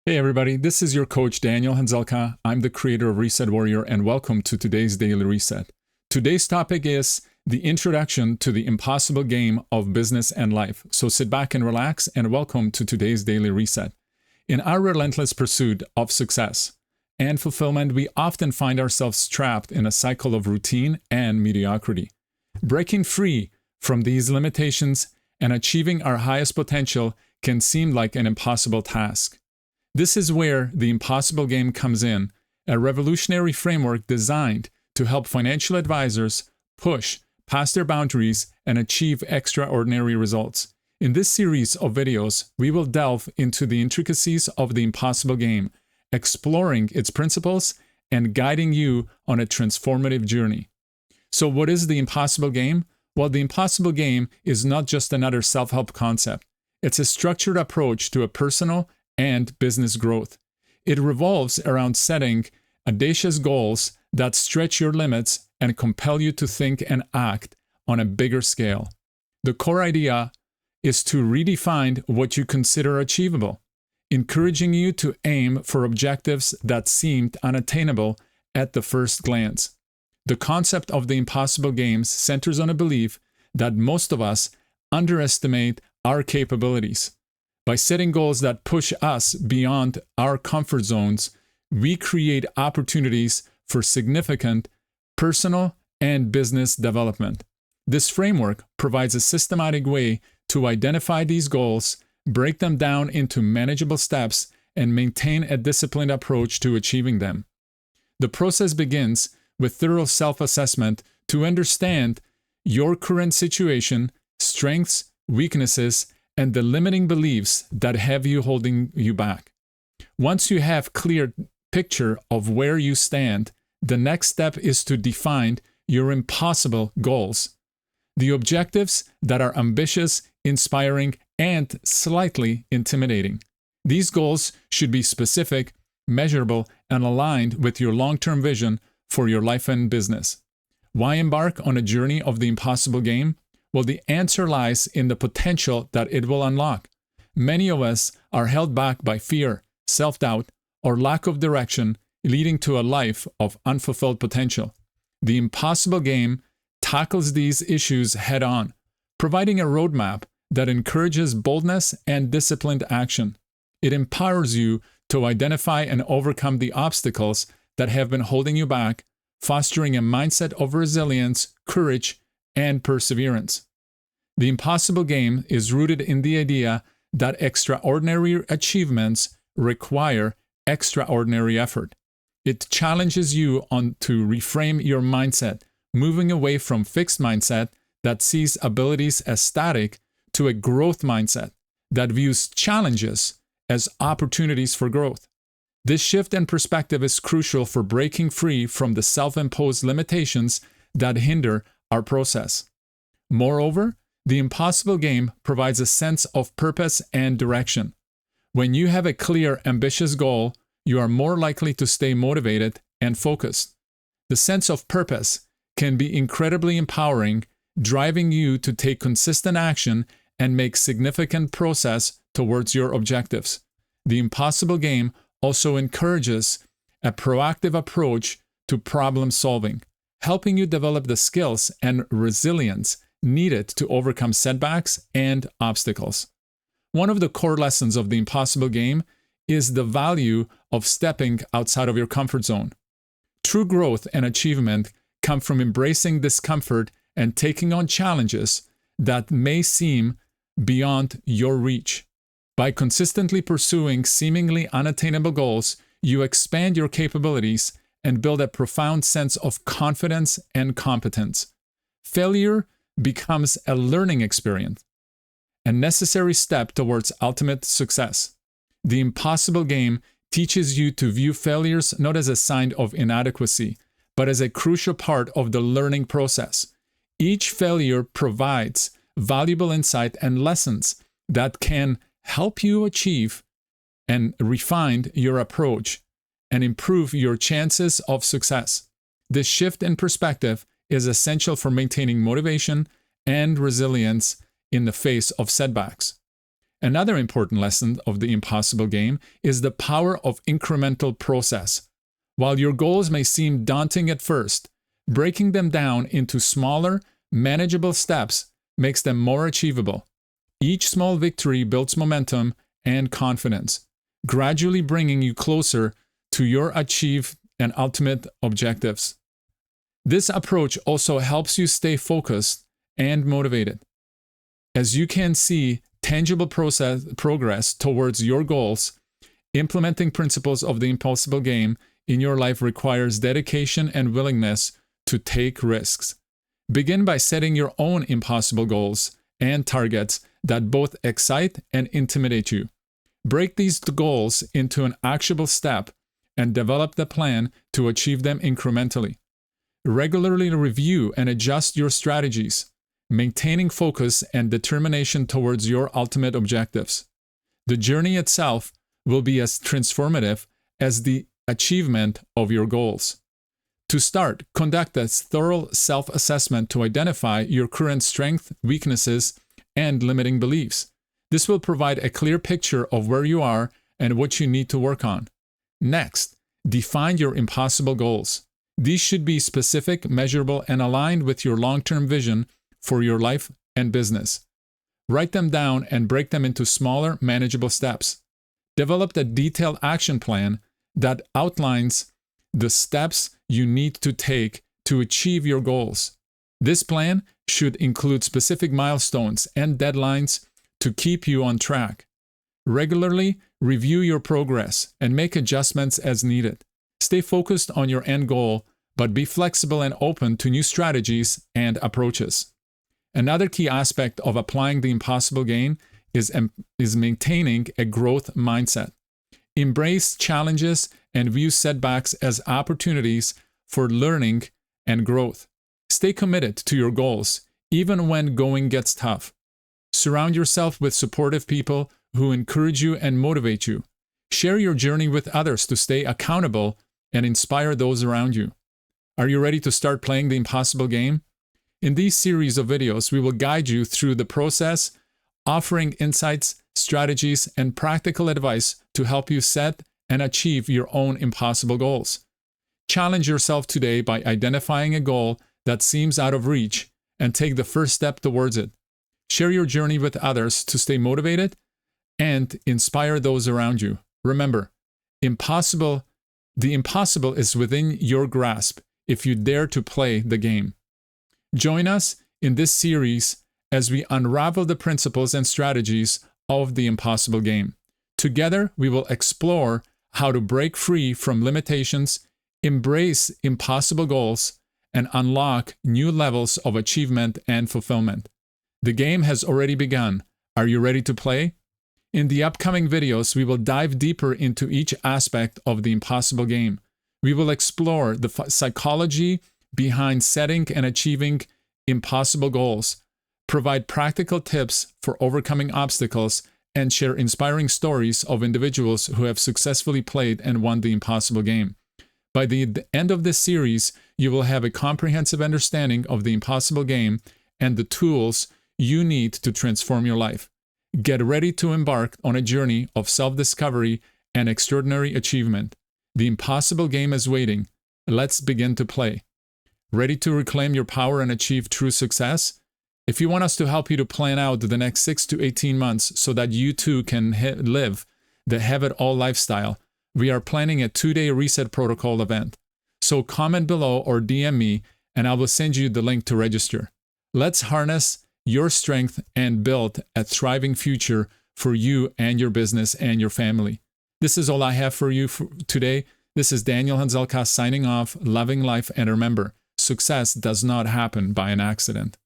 Hey everybody, this is your coach Daniel Hanzelka. I'm the creator of Reset Warrior and welcome to today's Daily Reset. Today's topic is the introduction to the impossible game of business and life. So sit back and relax and welcome to today's Daily Reset. In our relentless pursuit of success and fulfillment, we often find ourselves trapped in a cycle of routine and mediocrity. Breaking free from these limitations and achieving our highest potential can seem like an impossible task. This is where the impossible game comes in, a revolutionary framework designed to help financial advisors push past their boundaries and achieve extraordinary results. In this series of videos, we will delve into the intricacies of the impossible game, exploring its principles and guiding you on a transformative journey. So what is the impossible game? Well, the impossible game is not just another self-help concept. It's a structured approach to a personal and business growth. It revolves around setting audacious goals that stretch your limits and compel you to think and act on a bigger scale. The core idea is to redefine what you consider achievable, encouraging you to aim for objectives that seemed unattainable at the first glance. The concept of the impossible games centers on a belief that most of us underestimate our capabilities. By setting goals that push us beyond our comfort zones, we create opportunities for significant personal and business development. This framework provides a systematic way to identify these goals, break them down into manageable steps, and maintain a disciplined approach to achieving them. The process begins with thorough self-assessment to understand your current situation, strengths, weaknesses, and the limiting beliefs that have you holding you back. Once you have a clear picture of where you stand, the next step is to define your impossible goals, the objectives that are ambitious, inspiring, and slightly intimidating. These goals should be specific, measurable, and aligned with your long-term vision for your life and business. Why embark on a journey of the impossible game? Well, the answer lies in the potential that it will unlock. Many of us are held back by fear, self-doubt, or lack of direction, leading to a life of unfulfilled potential. The impossible game tackles these issues head-on, providing a roadmap that encourages boldness and disciplined action. It empowers you to identify and overcome the obstacles that have been holding you back, fostering a mindset of resilience, courage, and perseverance. The impossible game is rooted in the idea that extraordinary achievements require extraordinary effort. It challenges you to reframe your mindset, moving away from fixed mindset that sees abilities as static to a growth mindset that views challenges as opportunities for growth. This shift in perspective is crucial for breaking free from the self-imposed limitations that hinder our process. Moreover, the impossible game provides a sense of purpose and direction. When you have a clear, ambitious goal, you are more likely to stay motivated and focused. The sense of purpose can be incredibly empowering, driving you to take consistent action and make significant progress towards your objectives. The impossible game also encourages a proactive approach to problem solving, helping you develop the skills and resilience needed to overcome setbacks and obstacles. One of the core lessons of the impossible game is the value of stepping outside of your comfort zone. True growth and achievement come from embracing discomfort and taking on challenges that may seem beyond your reach. By consistently pursuing seemingly unattainable goals, you expand your capabilities and build a profound sense of confidence and competence. Failure becomes a learning experience, a necessary step towards ultimate success. The impossible game teaches you to view failures not as a sign of inadequacy, but as a crucial part of the learning process. Each failure provides valuable insight and lessons that can help you achieve and refine your approach and improve your chances of success. This shift in perspective is essential for maintaining motivation and resilience in the face of setbacks. Another important lesson of the impossible game is the power of incremental process. While your goals may seem daunting at first, breaking them down into smaller, manageable steps makes them more achievable. Each small victory builds momentum and confidence, gradually bringing you closer to your achieved and ultimate objectives. This approach also helps you stay focused and motivated, as you can see tangible progress towards your goals. Implementing principles of the impossible game in your life requires dedication and willingness to take risks. Begin by setting your own impossible goals and targets that both excite and intimidate you. Break these goals into an actionable step and develop the plan to achieve them incrementally. Regularly review and adjust your strategies, maintaining focus and determination towards your ultimate objectives. The journey itself will be as transformative as the achievement of your goals. To start, conduct a thorough self-assessment to identify your current strengths, weaknesses, and limiting beliefs. This will provide a clear picture of where you are and what you need to work on. Next, define your impossible goals. These should be specific, measurable, and aligned with your long-term vision for your life and business. Write them down and break them into smaller, manageable steps. Develop a detailed action plan that outlines the steps you need to take to achieve your goals. This plan should include specific milestones and deadlines to keep you on track. Regularly review your progress and make adjustments as needed. Stay focused on your end goal, but be flexible and open to new strategies and approaches. Another key aspect of applying the impossible game is maintaining a growth mindset. Embrace challenges and view setbacks as opportunities for learning and growth. Stay committed to your goals, even when going gets tough. Surround yourself with supportive people who encourage you and motivate you. Share your journey with others to stay accountable and inspire those around you. Are you ready to start playing the impossible game? In these series of videos, we will guide you through the process, offering insights, strategies, and practical advice to help you set and achieve your own impossible goals. Challenge yourself today by identifying a goal that seems out of reach and take the first step towards it. Share your journey with others to stay motivated and inspire those around you. Remember, the impossible is within your grasp if you dare to play the game. Join us in this series as we unravel the principles and strategies of the impossible game. Together, we will explore how to break free from limitations, embrace impossible goals, and unlock new levels of achievement and fulfillment. The game has already begun. Are you ready to play? In the upcoming videos, we will dive deeper into each aspect of the impossible game. We will explore the psychology behind setting and achieving impossible goals, provide practical tips for overcoming obstacles, and share inspiring stories of individuals who have successfully played and won the impossible game. By the end of this series, you will have a comprehensive understanding of the impossible game and the tools you need to transform your life. Get ready to embark on a journey of self-discovery and extraordinary achievement. The impossible game is waiting. Let's begin to play. Ready to reclaim your power and achieve true success? If you want us to help you to plan out the next 6 to 18 months so that you too can live the Have It All lifestyle, we are planning a 2-day reset protocol event. So comment below or DM me and I will send you the link to register. Let's harness your strength and build a thriving future for you and your business and your family. This is all I have for you today. This is Daniel Hanzelka signing off, loving life, and remember, success does not happen by an accident.